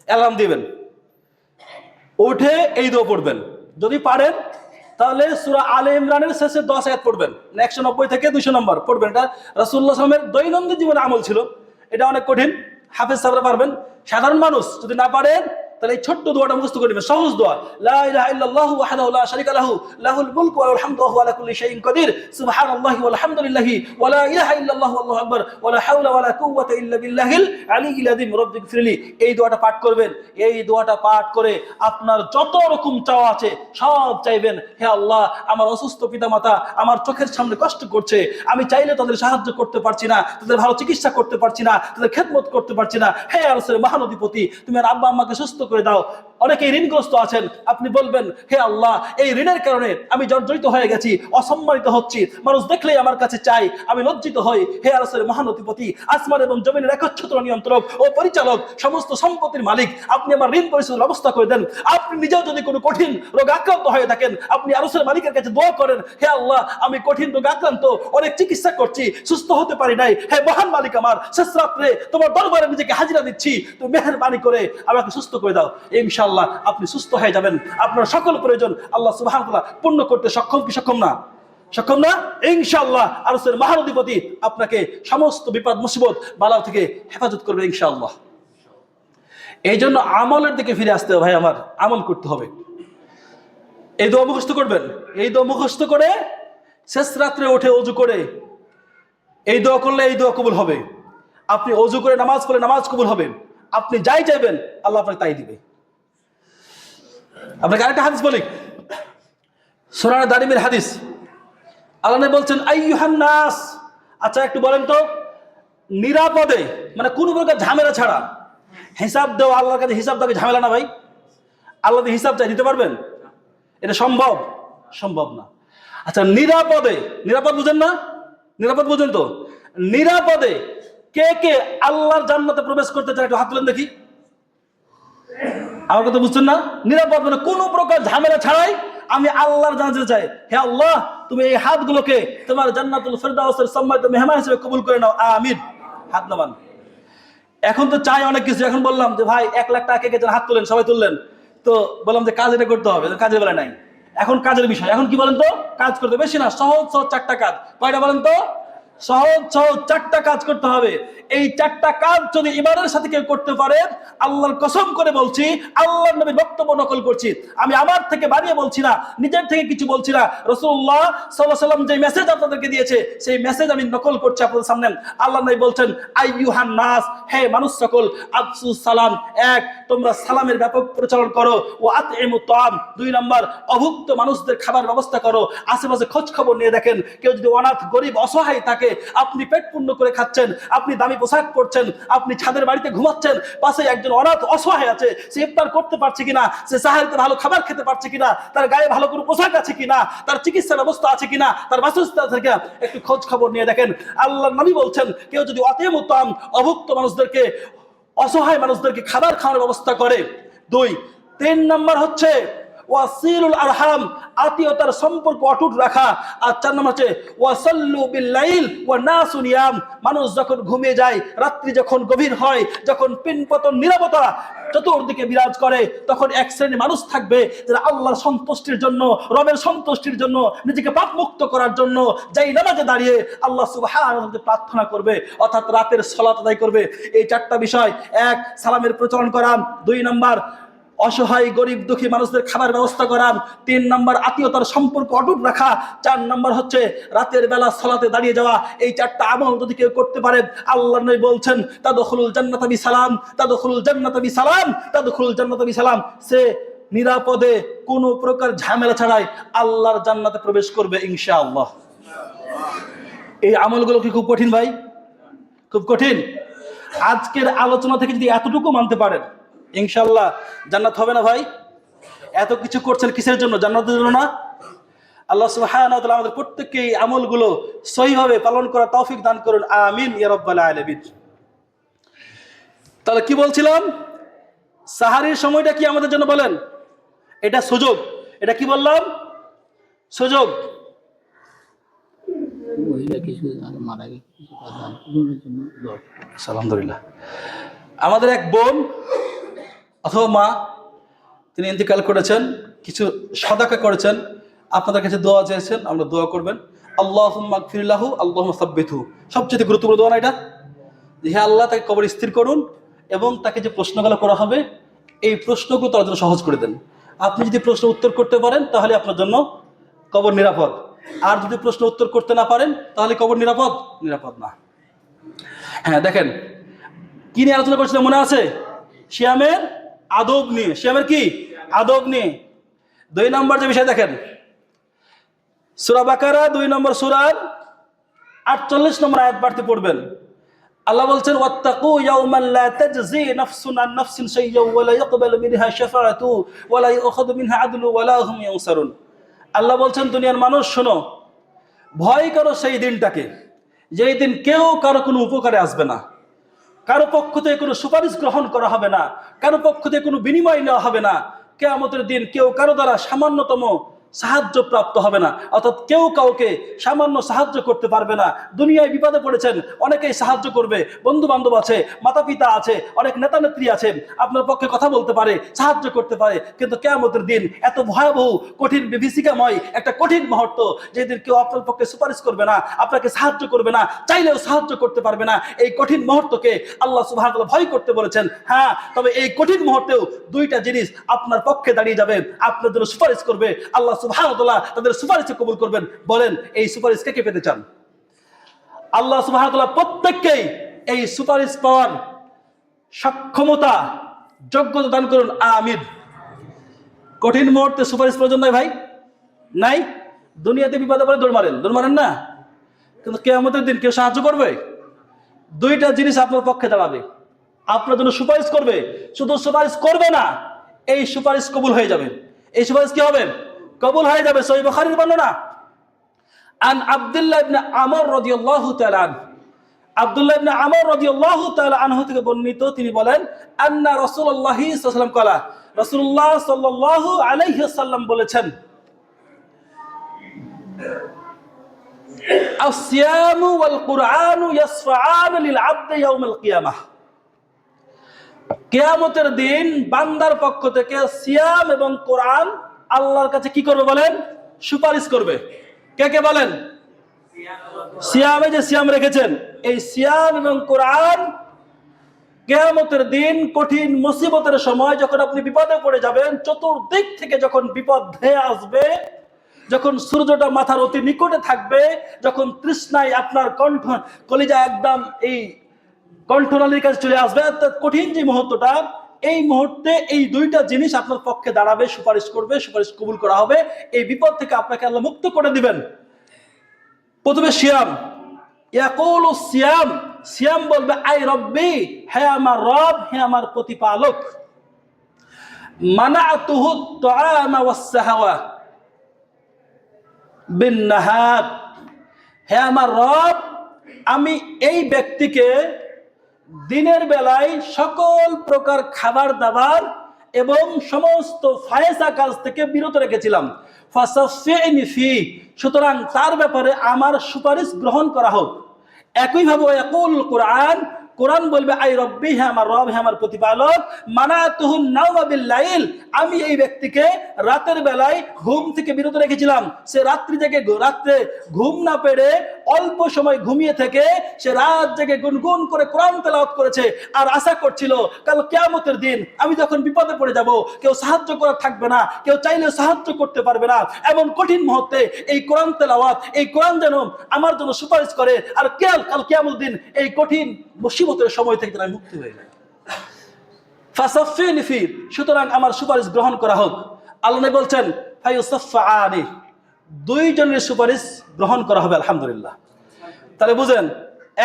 Speaker 1: অ্যালার্ম দিবেন, উঠে এই দোয়া পড়বেন। যদি পারেন তাহলে সূরা আলে ইমরানের শেষে 10 আয়াত পড়বেন, 190 থেকে 200 নম্বর পড়বেন। এটা রাসূলুল্লাহ সাল্লাল্লাহু আলাইহি ওয়াসাল্লামের দৈনন্দিন জীবনে আমল ছিল। এটা অনেক কঠিন, হাফেজ সাহেবরা পারবেন। সাধারণ মানুষ যদি না পারেন তাহলে এই ছোট্ট দোয়াটা মুখস্থ করে নেবেন, সহজ দোয়া। লা ইলাহা ইল্লাল্লাহু ওয়াহদাহু লা শারীকা লাহু লাহুল মুলকু ওয়া লাহুল হামদু ওয়া হুয়া আলা কুল্লি শাইইন কাদির সুবহানাল্লাহি ওয়াল হামদুলিল্লাহি ওয়া লা ইলাহা ইল্লাল্লাহু ওয়াল্লাহু আকবার ওয়া লা হাওলা ওয়া লা কুওয়াতা ইল্লা বিল্লাহিল আলিয়্যিল আযীম রব্বিগফিরলি। এই দোয়াটা পাঠ করবেন। এই দোয়াটা পাঠ করে আপনার যত রকম চাওয়া আছে সব চাইবেন। হে আল্লাহ, আমার অসুস্থ পিতামাতা আমার চোখের সামনে কষ্ট করছে, আমি চাইলে তাদের সাহায্য করতে পারছি না, তাদের ভালো চিকিৎসা করতে পারছি না, তাদের খেদমত করতে পারছি না। হে আরশের মহানধিপতি, তুমি আর আব্বা আম্মাকে সুস্থ করে দাও। অনেকেই ঋণগ্রস্ত আছেন, আপনি বলবেন, হে আল্লাহ, এই ঋণের কারণে আমি জর্জরিত হয়ে গেছি, অসম্মানিত হচ্ছি, মানুষ দেখলেই আমার কাছে চাই, আমি লজ্জিত হই। হে আরশের মহানধিপতি, আসমান এবং জমিনের একচ্ছত্র নিয়ন্ত্রক ও পরিচালক, সমস্ত সম্পত্তির মালিক, আপনি আমার ঋণ পরিশোধের ব্যবস্থা করে দেন। আপনি নিজেও যদি কোনো কঠিন রোগ আক্রান্ত হয়ে থাকেন, আপনি আরশের মালিকের কাছে দোয়া করেন, হে আল্লাহ, আমি কঠিন রোগ আক্রান্ত, অনেক চিকিৎসা করছি, সুস্থ হতে পারি নাই। হে মহান মালিক আমার, শেষ রাত্রে তোমার দরবারে নিজেকে হাজিরা দিচ্ছি, তুমি মেহেরবানি করে আমাকে সুস্থ করে দাও। ইনশাআল্লাহ আপনি সুস্থ হয়ে যাবেন। আপনার সকল প্রয়োজন আল্লাহ সুবহানাহু ওয়া তাআলা পূর্ণ করতে সক্ষম কি সক্ষম না? সক্ষম না? ইনশাআল্লাহ আরশের মহানধিপতি আপনাকে সমস্ত বিপদ মুসিবত বালা থেকে হেফাজত করবে ইনশাআল্লাহ। এই জন্য আমলের দিকে ফিরে আসতে হবে ভাই আমার, আমল করতে হবে। এই দোয়া মুখস্থ করবেন। এই দোয়া মুখস্থ করে শেষ রাত্রে উঠে ওযু করে এই দোয়া করলে এই দোয়া কবুল হবে। আপনি ওযু করে নামাজ পড়লে নামাজ কবুল হবে। আপনি যাই চাইবেন আল্লাহ আপনাকে তাই দিবে। আপনাকে আরেকটা হাদিস বলি, সুনানে দারিমির হাদিস। আল্লাহ নবী বলছেন, আইয়ুহান নাস, আচ্ছা একটু বলেন তো, নিরাপদে মানে কোনো প্রকার ঝামেলা ছাড়া হিসাব দেওয়া, আল্লাহর কাছে হিসাব দেওয়া ঝামেলা না ভাই? আল্লাহ হিসাব চাই, দিতে পারবেন? এটা সম্ভব? সম্ভব না। আচ্ছা নিরাপদে, নিরাপদ বুঝেন না? নিরাপদ বুঝেন তো? নিরাপদে কে কে আল্লাহর জান্নাতে প্রবেশ করতে চায় একটু হাত তুলেন দেখি। আমার কথা বুঝছেন না? নিরাপদ মানে কোনো প্রকার ঝামেলা ছাড়াই আমি আল্লাহর জান্নাতে চাই। হে আল্লাহ, তুমি এই হাতগুলোকে তোমার জান্নাতুল ফেরদাউসের সম্মানিত মেহমান হিসেবে কবুল করে নাও, আমিন। হাত নামান। এখন তো চাই অনেক কিছু। এখন বললাম যে ভাই 1 লাখ টাকা কে হাত তুলেন, সবাই তুললেন, তো বললাম যে কাজ এটা করতে হবে, কাজের বেলা নাই। এখন কাজের বিষয়, এখন কি বলেন তো? কাজ করতে বেশি না, সহজ সহজ 4টা কাজ। কয়টা বলেন তো? সহজ সহজ 4টা কাজ করতে হবে। এই 4টা কাজ যদি ঈমানের সাথে কেউ করতে পারে, আল্লাহর কসম করে বলছি, আল্লাহর নবীর বক্তব্য নকল করছি, আমি আমার থেকে বানিয়ে বলছি না, নিজের থেকে কিছু বলছি না। রাসূলুল্লাহ সাল্লাল্লাহু আলাইহি ওয়াসাল্লাম যে মেসেজ আপনাদেরকে দিয়েছে সেই মেসেজ আমি নকল করছি আপনাদের সামনে। আল্লাহ নবী বলছেন, আইয়ুহান নাস, হে মানুষ সকল, আফসুস সালাম, 1 তোমরা সালামের ব্যাপক প্রচলন করো, ও আতইমুত তাআম, 2 নাম্বার অভুক্ত মানুষদের খাবার ব্যবস্থা করো। আশেপাশে খোঁজ খবর নিয়ে দেখেন, কেউ যদি অনাথ গরিব অসহায় থাকে, আপনি পেট পূর্ণ করে খাচ্ছেন, আপনি দামি পোশাক পরছেন, আপনি ছাদের বাড়িতে ঘুমাচ্ছেন, পাশে একজন অনাথ অসহায় আছে, সে ইফতার করতে পারছে কিনা, সে সাহারিতে ভালো খাবার খেতে পারছে কিনা, তার গায়ে ভালো কোনো পোশাক আছে কিনা, তার চিকিৎসার ব্যবস্থা আছে কিনা, তার বাসস্থান আছে কিনা, একটু খোঁজ খবর নিয়ে দেখেন। আল্লাহর নবী বলছেন, কেউ যদি আতিমুত তাআম, অভুক্ত মানুষদেরকে, অসহায় মানুষদেরকে খাবার খাওয়ার ব্যবস্থা করে। 2 3 নাম্বার হচ্ছে ওয়াসিলুল আরহাম, আত্মীয়তার সম্পর্ক অটুট রাখা। আর 4 নম্বর হচ্ছে ওয়াসাল্লু বিল্লাইল ওয়া নাসু নিয়াম, মানুষ যখন ঘুমিয়ে যায়, রাত্রি যখন গভীর হয়, যখন পিনপতন নীরবতা চতুর্দিকে বিরাজ করে, তখন এক শ্রেণীর মানুষ থাকবে যারা আল্লাহর সন্তুষ্টির জন্য, রবের সন্তুষ্টির জন্য, নিজেকে পাপ মুক্ত করার জন্য যেই নামাজে দাঁড়িয়ে আল্লাহ সুবহানাহু ওয়া তাআলা প্রার্থনা করবে, অর্থাৎ রাতের সালাত আদায় করবে। এই 4টা বিষয়: 1 সালামের প্রচলন করান, 2 নম্বর অসহায় গরিব দুঃখী মানুষদের খাবার ব্যবস্থা করান, 3 নম্বর আত্মীয়তার সম্পর্ক অটুট রাখা, 4 নম্বর হচ্ছে রাতের বেলা সালাতে দাঁড়িয়ে যাওয়া। এই 4টা আমল যদি কেউ করতে পারে, আল্লাহর নবী বলছেন তাদখুলুল জান্নাতা বিসালাম, তাদখুলুল জান্নাতা বিসালাম, তাদখুলুল জান্নাতা বিসালাম, সে নিরাপদে কোনো প্রকার ঝামেলা ছাড়াই আল্লাহর জান্নাতে প্রবেশ করবে ইনশাআল্লাহ। এই আমলগুলো কি খুব কঠিন ভাই? খুব কঠিন। আজকের আলোচনা থেকে যদি এতটুকু মানতে পারেন, ইনশাআল্লাহ জান্নাত হবে না ভাই? এত কিছু করছেন কিসের জন্য? জান্নাতের জন্য না? আল্লাহ সুবহানাহু ওয়া তাআলা আমাদের প্রত্যেককে এই আমলগুলো সহিভাবে পালন করার তৌফিক দান করুন, আমিন ইয়া রাব্বাল আলামিন। তাহলে কি বলছিলাম? সাহারির সময়টা কি আমাদের জন্য বলেন? এটা সুযোগ। এটা কি বললাম? সুযোগ। আলহামদুলিল্লাহ। আমাদের এক বোন অথবা মা, তিনি ইন্তেকাল করেছেন, কিছু সাদাকা করেছেন, আপনাদের কাছে দোয়া চেয়েছেন, আমরা দোয়া করবেন। আল্লাহুম্মা গফির লাহু আল্লাহুম্মা সাব্বিতহু। সবচেয়ে গুরুত্বপূর্ণ দোয়া না এটা? হে আল্লাহ, তাকে কবর স্থির করুন এবং তাকে যে প্রশ্নগুলো করা হবে এই প্রশ্নগুলো তার জন্য সহজ করে দেন। আপনি যদি প্রশ্ন উত্তর করতে পারেন তাহলে আপনার জন্য কবর নিরাপদ, আর যদি প্রশ্ন উত্তর করতে না পারেন তাহলে কবর নিরাপদ না। হ্যাঁ, দেখেন কি নিয়ে আলোচনা করছিলাম মনে আছে? সিয়ামের আদব নিয়ে। সিয়ামের কি আদব নিয়ে 2 নম্বর যে বিষয় দেখেন, সূরা বাকারা 2 নম্বর সূরার 48 নম্বর আয়াত বাড়তে পড়বেন। আল্লাহ বলছেন ওয়াত্তাকু ইয়াওমান লা তাজজি নাফসুন আন নাফসিন শাইয়্যান ওয়া লা ইয়াকবালু মিনহা শাফাআতু ওয়া লা ইউখাযু মিনহা আদলু ওয়া লা হুম ইউনসারুন। আল্লাহ বলছেন দুনিয়ার মানুষ শোনো, ভয় করো সেই দিনটাকে, যেই দিন কেউ কারো কোনো উপকারে আসবে না, কারো পক্ষ থেকে কোনো সুপারিশ গ্রহণ করা হবে না, কারো পক্ষ থেকে কোনো বিনিময় নেওয়া হবে না। কিয়ামতের দিন কেউ কারো দ্বারা সামান্যতম সাহায্য প্রাপ্ত হবে না, অর্থাৎ কেউ কাউকে সামান্য সাহায্য করতে পারবে না। দুনিয়ায় বিপদে পড়েছেন, অনেকেই সাহায্য করবে, বন্ধু বান্ধব আছে, মাতা পিতা আছে, অনেক নেতা নেত্রী আছে, আপনার পক্ষে কথা বলতে পারে, সাহায্য করতে পারে। কিন্তু কিয়ামতের দিন এত ভয়াবহ, কঠিন, বিভীষিকাময় একটা কঠিন মুহূর্ত, যেদিন কেউ আপনার পক্ষে সুপারিশ করবে না, আপনাকে সাহায্য করবে না, চাইলেও সাহায্য করতে পারবে না। এই কঠিন মুহূর্তকে আল্লাহ সুবহানাহু ওয়া তাআলা ভয় করতে বলেছেন। হ্যাঁ, তবে এই কঠিন মুহূর্তেও 2টা জিনিস আপনার পক্ষে দাঁড়িয়ে যাবে, আপনার জন্য সুপারিশ করবে। আল্লাহ সুবহানাহু ওয়া তাআলা তাদের সুপারিশকে কবুল করবেন। বলেন এই সুপারিশ কে পেতে চান? আল্লাহ সুবহানাহু ওয়া তাআলা প্রত্যেককেই এই সুপারিশ পাওয়ার সক্ষমতা, যোগ্যতা দান করুন, আমিন। কঠিন মুহূর্তে সুপারিশ প্রয়োজন নাই ভাই? নাই? দুনিয়াতে বিপদে পড়ে দৌড় মারেন না, কিন্তু কিয়ামতের দিন কেউ সাহায্য করবে? 2টা জিনিস আপনার পক্ষে দাঁড়াবে, আপনার জন্য সুপারিশ করবে। শুধু সুপারিশ করবে না, এই সুপারিশ কবুল হয়ে যাবে। এই সুপারিশ কি হবে? কবুল হয়ে যাবে। সহিহ বুখারীর বর্ণনা, আন আব্দুল্লাহ ইবনে আমর রাদিয়াল্লাহু তাআলা আনহু, আব্দুল্লাহ ইবনে আমর রাদিয়াল্লাহু তাআলা আনহু থেকে বর্ণিত, তিনি বলেন আন্না রাসূলুল্লাহ সাল্লাল্লাহু আলাইহি ওয়াসাল্লাম ক্বালা, রাসূলুল্লাহ সাল্লাল্লাহু আলাইহি ওয়াসাল্লাম বলেছেন, আসিয়ামু ওয়াল কুরআনু ইয়াসফাআন লিল আবদি ইয়াউমাল কিয়ামাহ। কিয়ামতের দিন বান্দার পক্ষ থেকে সিয়াম এবং কোরআন আল্লাহর কাছে কি করবে বলেন? সুপারিশ করবে। কে কে বলেন? সিয়ামে যে সিয়াম রেখেছেন, এই সিয়াম এবং কোরআন কিয়ামতের দিন কঠিন মুসিবতের সময় যখন আপনি বিপদে পড়ে যাবেন, চতুর্দিক থেকে যখন বিপদ ধেয়ে আসবে, যখন সূর্যটা মাথার অতি নিকটে থাকবে, যখন তৃষ্ণায় আপনার কণ্ঠ কলিজা একদম এই কণ্ঠনালীর কাছে চলে আসবে, কঠিন যে মুহূর্তটা, এই মুহূর্তে এই 2টা জিনিস আপনার পক্ষে দাঁড়াবে, সুপারিশ করবে, সুপারিশ কবুল করা হবে। এই বিপদ থেকে আপনাকে আল্লাহ মুক্ত করে দিবেন। প্রথমে সিয়াম, ইয়াকুলু সিয়াম, সিয়াম বলবে আই রব্বি, হে আমার রব, হে আমার প্রতিপালক, মানাতুহু তুআমা ওয়াস সাহাওয়া বিন নাহার, হে আমার রব, আমি এই ব্যক্তিকে দিনের বেলায় সকল প্রকার খাবার দাবার এবং সমস্ত ফায়সা কাজ থেকে বিরত রেখেছিলাম। ফাসাফিনি ফি, সুতরাং তার ব্যাপারে আমার সুপারিশ গ্রহণ করা হোক। একইভাবে ইয়াকুল কোরআন, কোরআন বলবে আই রব্বি, হে আমার রব, হে আমার প্রতিপালক, মানাতুহুন নাওমা বিল লাইল, আমি এই ব্যক্তিকে রাতের বেলায় ঘুম থেকে বিরত রেখেছিলাম। সে রাত্রে ঘুম না পেরে অল্প সময় ঘুমিয়ে থেকে সে রাত জেগে গুনগুন করে কোরআন তেলাওয়াত করেছে, আর আশা করছিল কাল কিয়ামতের দিন আমি যখন বিপদে পড়ে যাব, কেউ সাহায্য করার থাকবে না, কেউ চাইলে সাহায্য করতে পারবে না, এমন কঠিন মুহূর্তে এই কোরআন তেলাওয়াত, এই কোরআন যেন আমার জন্য সুপারিশ করে, আর কাল কিয়ামতের দিন এই কঠিন মুসিবতের সময় থেকে আমি মুক্তি হয়ে যাই। ফাসাফিনি ফি, সুতরাং আমার সুপারিশ গ্রহণ করা হোক। আল্লাহ নবী বলছেন ফায়ুসাফফাআনি, দুইজনের সুপারিশ গ্রহণ করা হবে। আলহামদুলিল্লাহ। তাহলে বুঝেন,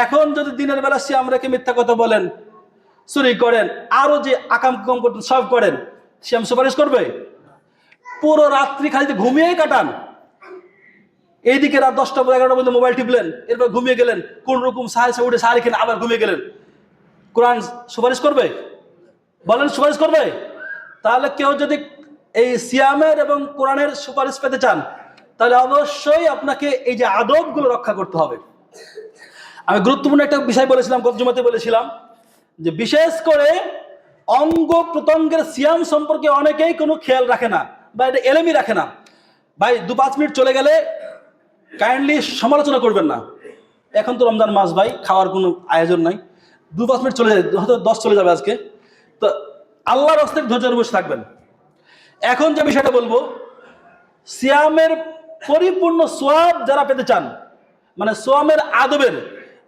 Speaker 1: এখন যদি দিনের বেলা সিয়াম রেখে মিথ্যা কথা বলেন, চুরি করেন, আরো যে আকাম কুকাম করতেন সব করেন, সিয়াম সুপারিশ করবে? পুরো রাত্রি খালি ঘুমিয়েই কাটান, এইদিকে রাত 10টা 11টা পর্যন্ত মোবাইল টিপলেন, এরপর ঘুমিয়ে গেলেন, কোন রকম সাহায্য উঠে সাহারি খেলে আবার ঘুমিয়ে গেলেন, কোরআন সুপারিশ করবে? বলেন সুপারিশ করবে? তাহলে কেউ যদি এই সিয়ামের এবং কোরআনের সুপারিশ পেতে চান, তাহলে অবশ্যই আপনাকে এই যে আদবগুলো রক্ষা করতে হবে। আমি গুরুত্বপূর্ণ একটা বিষয় বলেছিলাম, গত জুমাতে বলেছিলাম যে বিশেষ করে অঙ্গ প্রত্যঙ্গের সিয়াম সম্পর্কে অনেকেই কোনো খেয়াল রাখে না, বা এটা এলেমই রাখে না। ভাই 2-5 মিনিট চলে গেলে কাইন্ডলি সমালোচনা করবেন না। এখন তো রমজান মাস ভাই, খাওয়ার কোনো আয়োজন নাই, 2-5 মিনিট চলে যায়, হয়তো 10 চলে যাবে আজকে, তো আল্লাহর হস্তে ধৈর্য বসে থাকবেন। এখন যে বিষয়টা বলবো, সিয়ামের পরিপূর্ণ সোয়াব যারা পেতে চান, মানে সোয়ামের আদবের,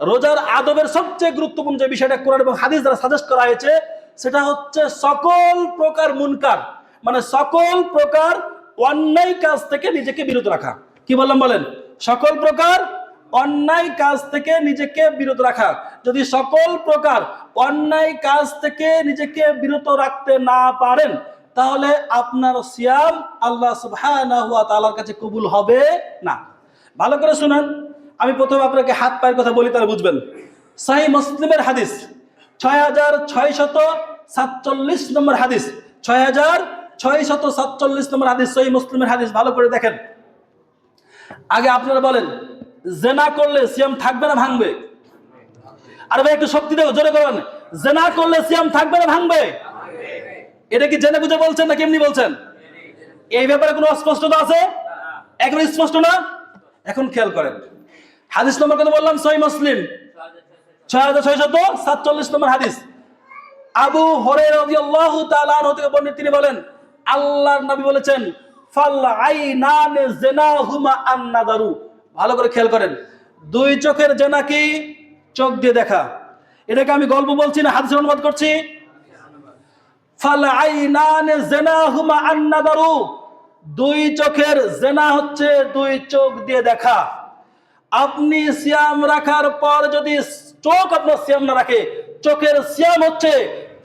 Speaker 1: রোজার আদবের সবচেয়ে গুরুত্বপূর্ণ যে বিষয়টা কোরআন এবং হাদিস দ্বারা সাজেস্ট করা হয়েছে, সেটা হচ্ছে সকল প্রকার মুনকার, মানে সকল প্রকার অন্যায় কাজ থেকে নিজেকে বিরত রাখা। কি বললাম বলেন? সকল প্রকার অন্যায় কাজ থেকে নিজেকে বিরত রাখা। যদি সকল প্রকার অন্যায় কাজ থেকে নিজেকে বিরত রাখতে না পারেন, তাহলে আপনার সিয়াম আল্লাহ সুবহানাহু ওয়া তাআলার কাছে কবুল হবে না। ভালো করে শুনুন, আমি প্রথমে আপনাকে হাত পায়ের কথা বলি, তাহলে বুঝবেন। সহিহ মুসলিমের হাদিস 6647 নম্বর হাদিস, 6647 নম্বর হাদিস, সহিহ মুসলিমের হাদিস। ভালো করে দেখেন। আগে আপনারা বলেন, জেনা করলে সিয়াম থাকবে না ভাঙবে? আর ভাই একটু শক্তি দেবো, জোরে করেন, জেনা করলে সিয়াম থাকবে না ভাঙবে? এটা কি জেনে বুঝে বলছেন না কেমনি বলছেন? এই ব্যাপারে কোনো অস্পষ্টতা আছে? একদম স্পষ্ট না? এখন খেয়াল করেন, হাদিস নম্বর কত বললাম? সহিহ মুসলিম 6647 নম্বর হাদিস। আবু হুরায়রা রাদিয়াল্লাহু তাআলা আনহু থেকে বর্ণিত, তিনি বলেন আল্লাহর নবী বলেছেন ফাল আইনান জিনাহুমা আন-নাযারু। ভালো করে খেয়াল করেন, দুই চোখের জেনা কি? চোখ দিয়ে দেখা। এটাকে আমি গল্প বলছি না, হাদিস অনুবাদ করছি। ফাল আইনান জিনাহুমা আন-নাযারু, দুই চোখের জেনা হচ্ছে দুই চোখ দিয়ে দেখা। আপনি সিয়াম রাখার পর যদি চোখ আপনার সিয়াম না রাখে, চোখের সিয়াম হচ্ছে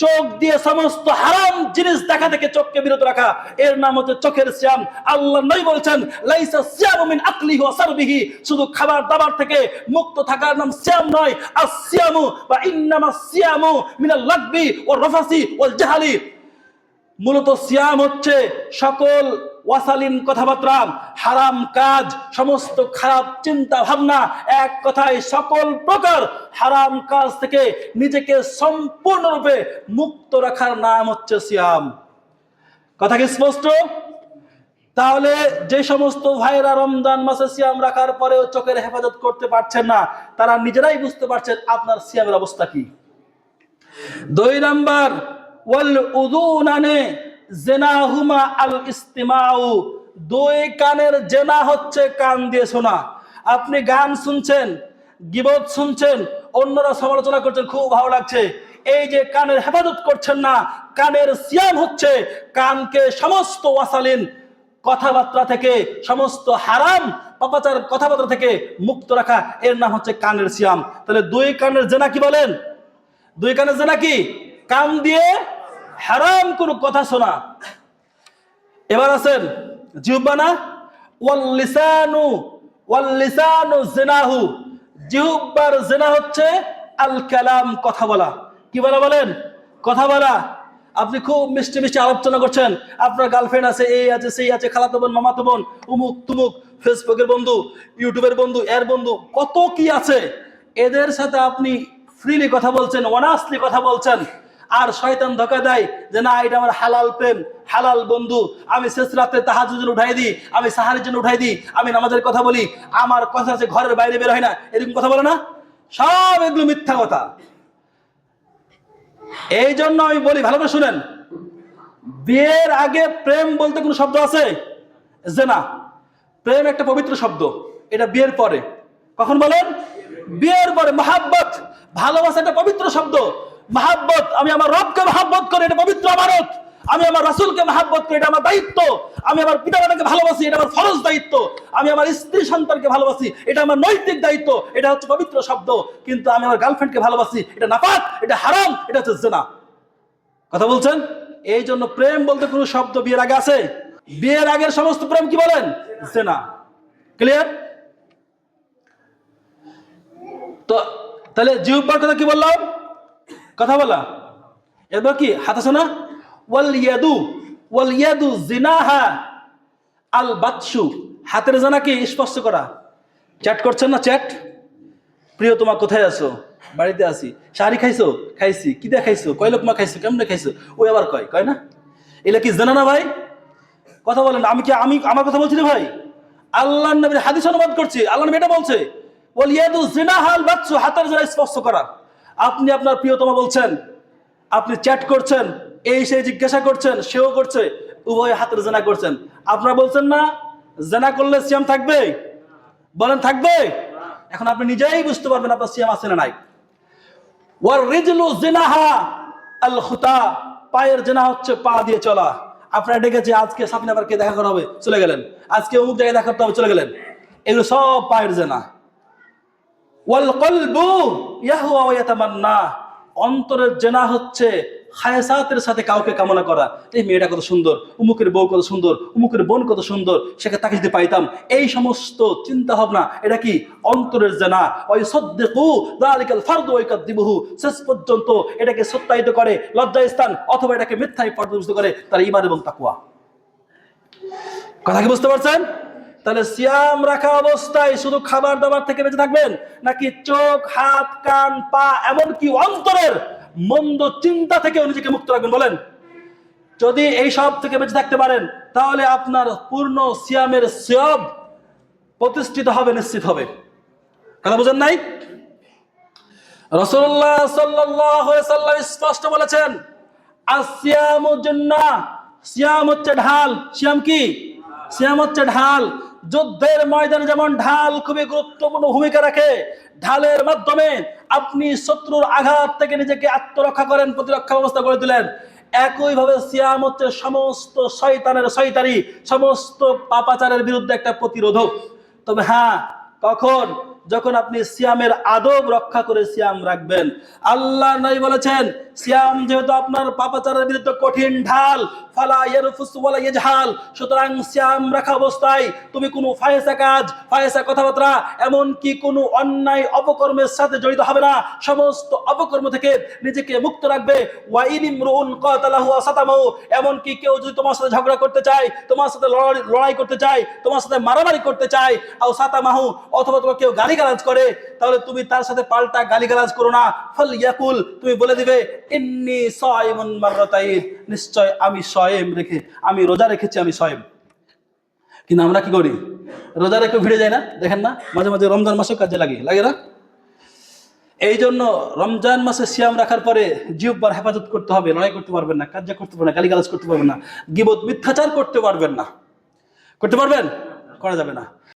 Speaker 1: চোখ দিয়ে সমস্ত হারাম জিনিস দেখা থেকে চোখকে বিরত রাখা, এর নাম হচ্ছে চোখের সিয়াম। আল্লাহ নবী বলছেন লাইসা সিয়ামু মিন আকলিহি ওয়া সারবিহি, শুধু খাবার দাবার থেকে মুক্ত থাকার নাম সিয়াম নয়। আস-সিয়ামু বা ইন্নামাস সিয়ামু মিনাল লাগবি ওয়ার রাফাসি ওয়াল জাহালি, মূলত সিয়াম হচ্ছে সকল ওয়াসালিন কথাবার্তা, হারাম কাজ, সমস্ত খারাপ চিন্তা ভাবনা, এক কথায় সকল প্রকার হারাম কাজ থেকে নিজেকে সম্পূর্ণরূপে মুক্ত রাখার নাম হচ্ছে সিয়াম। কথা কি স্পষ্ট? তাহলে যে সমস্ত ভাইরা রমজান মাসে সিয়াম রাখার পরেও চোখের হেফাজত করতে পারছেন না, তারা নিজেরাই বুঝতে পারছেন আপনার সিয়ামের অবস্থা কি। 2 নাম্বার, ওয়াল উযুনানে জিনাহুমা আল ইস্তিমাউ, দুই কানের জেনা হচ্ছে কান দিয়ে শোনা। আপনি গান শুনছেন, গীবত শুনছেন, অন্যরা সমালোচনা করছেন, খুব ভালো লাগছে, এই যে কানের হেফাজত করছেন না, কানের সিয়াম হচ্ছে কানকে সমস্ত ওয়াসালিন কথাবার্তা থেকে, সমস্ত হারাম পাপাচার কথাবার্তা থেকে মুক্ত রাখা, এর নাম হচ্ছে কানের সিয়াম। তাহলে দুই কানের জেনা কি বলেন? দুই কানের জেনা কি? কান দিয়ে হারাম কোন কথা শোনা। এবার আছেন জিহ্বা না, ওয়াল লিসানু জিনাহু, জিহ্বার জিনা হচ্ছে আল কালাম, কথা বলা। কি বলা বলেন? কথা বলা। আপনি খুব মিষ্টি মিষ্টি আলোচনা করছেন, আপনার গার্লফ্রেন্ড আছে, এই আছে, সেই আছে, খালাতো বোন, মামাতো বোন, উমুক তুমুক, ফেসবুকের বন্ধু, ইউটিউবের বন্ধু, এর বন্ধু, কত কি আছে, এদের সাথে আপনি ফ্রিলি কথা বলছেন, অনাসলি কথা বলছেন। আর শয়তান ধোঁকা দেয় যে না, এটা আমার হালাল প্রেম, হালাল বন্ধু, আমি শেষ রাতে তাহাজ্জুদের জন্য উঠাই দিই, আমি সাহারের জন্য উঠাই দিই, আমি নামাজের কথা বলি, আমার কথা আছে ঘরের বাইরে বের হয় না, এরকম কথা বলে না? সব এগুলো মিথ্যা কথা। এই জন্য আমি বলি, ভালো করে শুনেন, বিয়ের আগে প্রেম বলতে কোনো শব্দ আছে? জেনা। প্রেম একটা পবিত্র শব্দ, এটা বিয়ের পরে। কখন বলেন? বিয়ের পরে। মহাব্বত, ভালোবাসা একটা পবিত্র শব্দ। মহাব্বত, আমি আমার রবকে মহাব্বত করি, এটা পবিত্র আমানত। আমি আমার রাসূলকে মহাব্বত করি, এটা আমার দায়িত্ব। আমি আমার পিতামাতাকে ভালোবাসি, এটা আমার ফরজ দায়িত্ব। আমি আমার স্ত্রী সন্তানকে ভালোবাসি, এটা আমার নৈতিক দায়িত্ব, এটা হচ্ছে পবিত্র শব্দ। কিন্তু আমি আমার গার্লফ্রেন্ডকে ভালোবাসি, এটা নাপাক, এটা হারাম, এটা হচ্ছে জেনা। কথা বলছেন? এই জন্য প্রেম বলতে কোনো শব্দ বিয়ের আগে আছে? বিয়ের আগের সমস্ত প্রেম কি বলেন? জেনা। ক্লিয়ার? তো তাহলে জিহ্বার কথা কি বললাম? কথা বলা। এবার কি হাত আছে না? ওয়াল ইয়াদু জিনাহা আল বাতশু, হাতের জানা কি? স্পর্শ করা। চ্যাট করছেন না? চ্যাট। প্রিয় তোমা কোথায় আছো? বাড়িতে আছি। শাড়ি খাইছো? খাইছি। কি দিয়ে খাইছো? কয় লোকমা খাইছো? কেমনে খাইছো? ওই আবার কয়, কয় না? এগুলা কি জানা না ভাই? কথা বলেন। আমি আমার কথা বলছি না ভাই, আল্লাহর নবীর হাদিস অনুবাদ করছি। আল্লাহর নবী এটা বলছে, ওয়াল ইয়াদু জিনাহা আল বাতশু, হাতের জানা স্পর্শ করা। আপনি আপনার প্রিয়তমা বলছেন, আপনি চ্যাট করছেন, এই সেই জিজ্ঞাসা করছেন, সেও করছে, উভয় হাতের জেনা করছেন। আপনারা বলছেন না জেনা করলে সিয়াম থাকবে? বলেন থাকবে? এখন আপনি নিজেই বুঝতে পারবেন আপনার সিয়াম আছে না নাই। ওয়ার রিজলু জিনাহা আল খুতা, পায়ের জেনা হচ্ছে পা দিয়ে চলা। আপনারা ডেকেছে আজকে সাফিনাবারকে দেখা করা হবে, চলে গেলেন। আজকে অমুক জায়গায় দেখা করতে হবে, চলে গেলেন। এগুলো সব পায়ের জেনা। ওয়াল কলবু ইয়াহওয়া ওয়া ইয়াতামান্না, অন্তরের জেনা হচ্ছে খায়সাতের সাথে কাউকে কামনা করা। এই মেয়েটা কত সুন্দর, উমুকের বউ কত সুন্দর, উমুকের বোন কত সুন্দর, সেকে তাকে যদি পাইতাম, এই সমস্ত চিন্তা ভাবনা, এটা কি? অন্তরের জেনা। ওই সদ্দেকু যালিকাল ফারদু ওয়া ইয়াকদিবুহু, শেষ পর্যন্ত এটাকে সত্যায়িত করে লজ্জাস্থান, অথবা এটাকে মিথ্যায় পর্যবেসিত করে তার ঈমান এবং তাকওয়া। কথা কি বুঝতে পারছেন? তাহলে সিয়াম রাখা অবস্থায় শুধু খাবার দাবার থেকে বেঁচে থাকবেন, নাকি চোখ, হাত, কান, পা, এমনকি অন্তরের মন্দ চিন্তা থেকেও নিজেকে মুক্ত রাখবেন? বলেন। যদি এই সব থেকে বেঁচে থাকতে পারেন, তাহলে আপনার পূর্ণ সিয়ামের সওয়াব প্রতিষ্ঠিত হবে, নিশ্চিত হবে। কথা বুঝেন নাই? রাসূলুল্লাহ সাল্লাল্লাহু আলাইহি সাল্লাম স্পষ্ট বলেছেন, আসিয়ামু জান্নাহ, সিয়াম হচ্ছে ঢাল। সিয়াম কি? সিয়াম হচ্ছে ঢাল। যুদ্ধের ময়দানে যেমন ঢাল খুবই গুরুত্বপূর্ণ ভূমিকা রাখে, ঢালের মাধ্যমে আপনি শত্রুর আঘাত থেকে নিজেকে আত্মরক্ষা করেন, প্রতিরক্ষা ব্যবস্থা করে দিলেন। একইভাবে সিয়াম হচ্ছে সমস্ত শয়তানের শয়তানি, সমস্ত পাপাচারের বিরুদ্ধে একটা প্রতিরোধক। তবে হ্যাঁ, কখন? যখন আপনি সিয়ামের আদব রক্ষা করে সিয়াম রাখবেন। আল্লাহর নবী বলেছেন, সিয়াম যেহেতু আপনার পাপাচারের বিরুদ্ধে কঠিন ঢাল, ফালা ইয়ারফুস ওয়ালা ইয়াজহাল, সুতরাং সিয়াম রাখা অবস্থায় তুমি কোনো ফায়সা কাজ, ফায়সা কথাবার্তা, এমন কি কোনো অন্যায় অপকর্মের সাথে জড়িত হবে না। সমস্ত অপকর্ম থেকে নিজেকে মুক্ত রাখবে। ওয়া ইনিমরুন কাতালাহু ওয়া সাতামাহু, এমন কি কেউ যদি তোমার সাথে ঝগড়া করতে চায়, তোমার সাথে লড়াই করতে চায়, তোমার সাথে মারামারি করতে চায়, আও সাতামাহু, অথবা তোমাকে কেউ গালিগালাজ করে, তাহলে তুমি তার সাথে পাল্টা গালিগালাজ করো না। ফাল ইয়াকুল, তুমি বলে দিবে ইন্নী সাইমুন মাররাতাইন, নিশ্চয় আমি সায়েম রেখে, আমি রোজা রেখেছি, আমি সায়েম। কিন্তু আমরা কি করি? রোজা রেখে ভিড়ে যায় না? দেখেন না, মাঝে মাঝে রমজান মাসে কাজে লাগে না? এই জন্য রমজান মাসে সিয়াম রাখার পরে জিহ্বার হেফাজত করতে হবে। লড়াই করতে পারবেন না, কাজ করতে পারবেন না, গালিগালাজ করতে পারবেন না, গীবত মিথ্যাচার করতে পারবেন না। করতে পারবেন? করা যাবে না।